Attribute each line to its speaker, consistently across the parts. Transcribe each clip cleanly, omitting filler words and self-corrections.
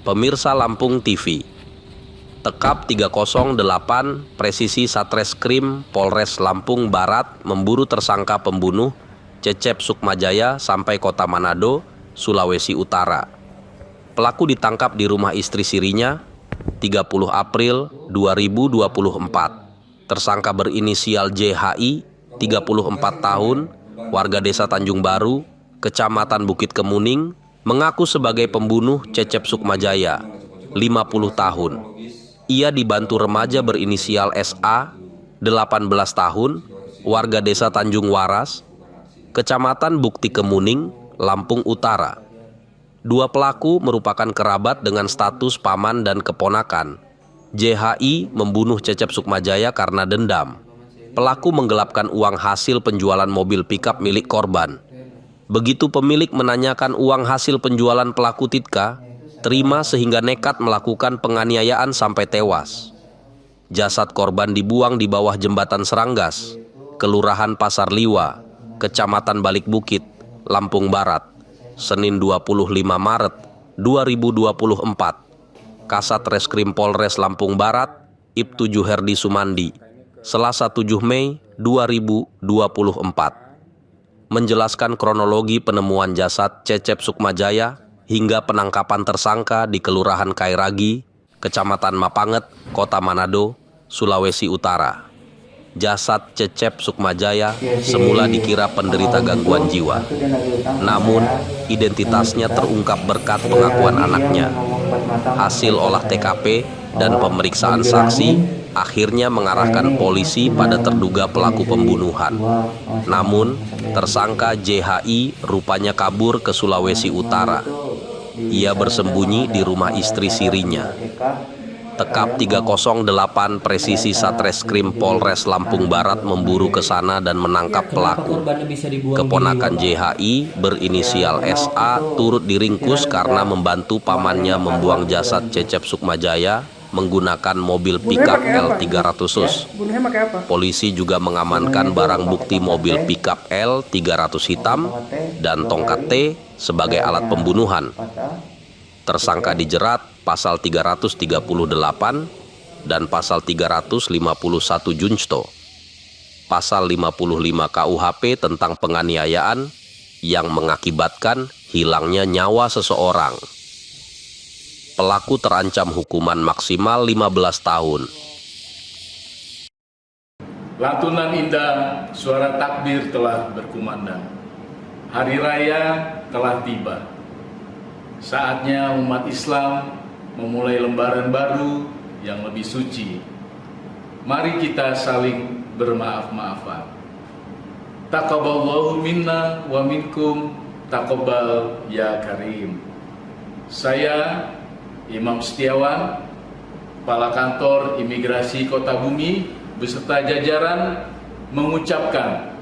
Speaker 1: Pemirsa Lampung TV, Tekap 308 Presisi Satreskrim Polres Lampung Barat memburu tersangka pembunuh Cecep Sukmajaya sampai kota Manado, Sulawesi Utara. Pelaku ditangkap di rumah istri sirinya 30 April 2024. Tersangka berinisial JHI, 34 tahun, warga desa Tanjung Baru, Kecamatan Bukit Kemuning, mengaku sebagai pembunuh Cecep Sukmajaya, 50 tahun. Ia dibantu remaja berinisial SA, 18 tahun, warga desa Tanjung Waras, Kecamatan Bukit Kemuning, Lampung Utara. Dua pelaku merupakan kerabat dengan status paman dan keponakan. JHI membunuh Cecep Sukmajaya karena dendam. Pelaku menggelapkan uang hasil penjualan mobil pikap milik korban. Begitu pemilik menanyakan uang hasil penjualan pelaku Titka, terima sehingga nekat melakukan penganiayaan sampai tewas. Jasad korban dibuang di bawah jembatan Seranggas, Kelurahan Pasar Liwa, Kecamatan Balik Bukit, Lampung Barat, Senin 25 Maret 2024. Kasat Reskrim Polres Lampung Barat, Ibtu Juherdi Sumandi, Selasa 7 Mei 2024. Menjelaskan kronologi penemuan jasad Cecep Sukmajaya hingga penangkapan tersangka di Kelurahan Kairagi, Kecamatan Mapanget, Kota Manado, Sulawesi Utara. Jasad Cecep Sukmajaya semula dikira penderita gangguan jiwa. Namun, identitasnya terungkap berkat pengakuan anaknya. Hasil olah TKP dan pemeriksaan saksi akhirnya mengarahkan polisi pada terduga pelaku pembunuhan. Namun, tersangka JHI rupanya kabur ke Sulawesi Utara. Ia bersembunyi di rumah istri sirinya. Tekap 308 Presisi Satreskrim Polres Lampung Barat memburu ke sana dan menangkap pelaku. Keponakan JHI berinisial SA turut diringkus karena membantu pamannya membuang jasad Cecep Sukmajaya menggunakan mobil pikap L300. Polisi juga mengamankan barang bukti mobil pikap L300 hitam dan tongkat T sebagai alat pembunuhan. Tersangka dijerat pasal 338 dan pasal 351 Junsto. Pasal 55 KUHP tentang penganiayaan yang mengakibatkan hilangnya nyawa seseorang. Pelaku terancam hukuman maksimal 15 tahun.
Speaker 2: Lantunan indah suara takbir telah berkumandang. Hari raya telah tiba. Saatnya umat Islam memulai lembaran baru yang lebih suci. Mari kita saling bermaaf-maafan. Taqabbalallahu minna wa minkum taqabbal ya karim. Saya Imam Setiawan, Kepala Kantor Imigrasi Kota Bumi beserta jajaran mengucapkan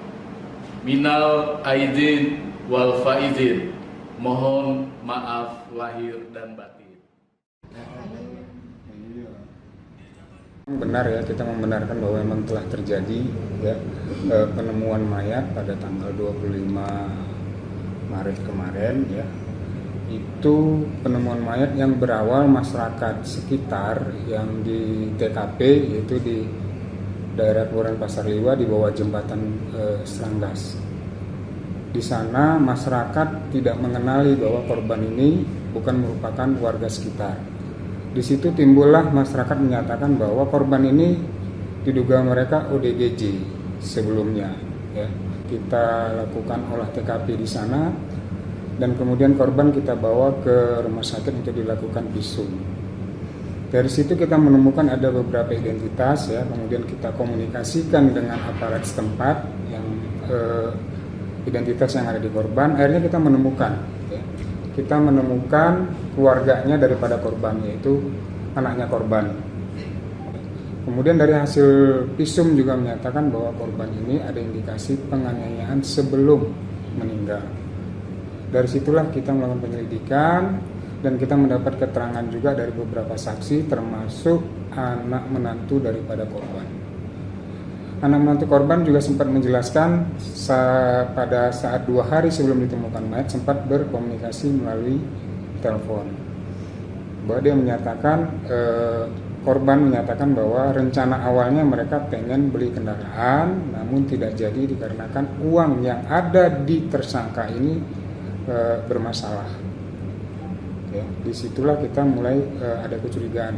Speaker 2: minal aidin wal faizin, mohon maaf lahir dan batin.
Speaker 3: Benar ya, kita membenarkan bahwa memang telah terjadi ya penemuan mayat pada tanggal 25 Maret kemarin ya. Itu penemuan mayat yang berawal masyarakat sekitar yang di TKP, yaitu di daerah Kelurahan Pasar Liwa di bawah jembatan Seranggas. Di sana masyarakat tidak mengenali bahwa korban ini bukan merupakan warga sekitar. Di situ timbullah masyarakat menyatakan bahwa korban ini diduga mereka ODGJ sebelumnya. Ya. Kita lakukan olah TKP di sana. Dan kemudian korban kita bawa ke rumah sakit untuk dilakukan visum. Dari situ kita menemukan ada beberapa identitas ya, kemudian kita komunikasikan dengan aparat setempat yang identitas yang ada di korban. Akhirnya kita menemukan ya. Kita menemukan keluarganya daripada korban, yaitu anaknya korban. Kemudian dari hasil visum juga menyatakan bahwa korban ini ada indikasi penganiayaan sebelum meninggal. Dari situlah kita melakukan penyelidikan dan kita mendapat keterangan juga dari beberapa saksi termasuk anak menantu daripada korban. Anak menantu korban juga sempat menjelaskan pada saat 2 hari sebelum ditemukan mayat sempat berkomunikasi melalui telepon. bahwa dia menyatakan korban menyatakan bahwa rencana awalnya mereka pengen beli kendaraan, namun tidak jadi dikarenakan uang yang ada di tersangka ini bermasalah. Ya, disitulah kita mulai ada kecurigaan,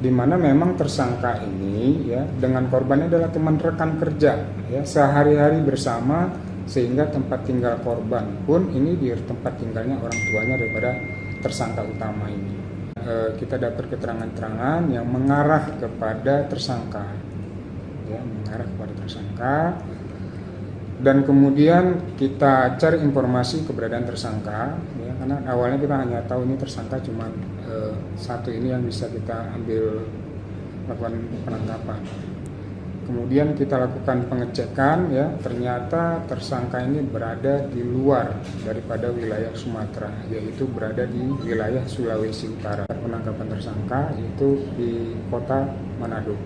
Speaker 3: di mana memang tersangka ini ya dengan korbannya adalah teman rekan kerja, ya sehari-hari bersama, sehingga tempat tinggal korban pun ini di tempat tinggalnya orang tuanya daripada tersangka utama ini. Kita dapat keterangan-keterangan yang mengarah kepada tersangka, ya, mengarah kepada tersangka, dan kemudian kita cari informasi keberadaan tersangka, ya, karena awalnya kita hanya tahu ini tersangka cuma satu ini yang bisa kita ambil lakukan penangkapan. Kemudian kita lakukan pengecekan, ya ternyata tersangka ini berada di luar daripada wilayah Sumatera, yaitu berada di wilayah Sulawesi Utara. Penangkapan tersangka itu di kota Manado.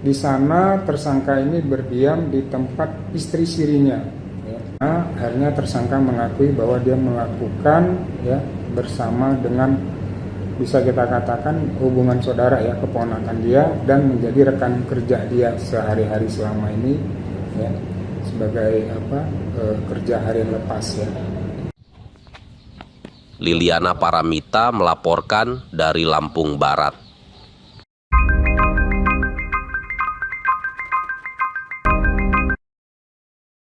Speaker 3: Di sana tersangka ini berdiam di tempat istri sirinya. Ya. Nah, akhirnya tersangka mengakui bahwa dia melakukan ya bersama dengan, bisa kita katakan hubungan saudara ya, keponakan dia, dan menjadi rekan kerja dia sehari-hari selama ini ya, sebagai kerja harian lepas ya.
Speaker 1: Liliana Paramita melaporkan dari Lampung Barat.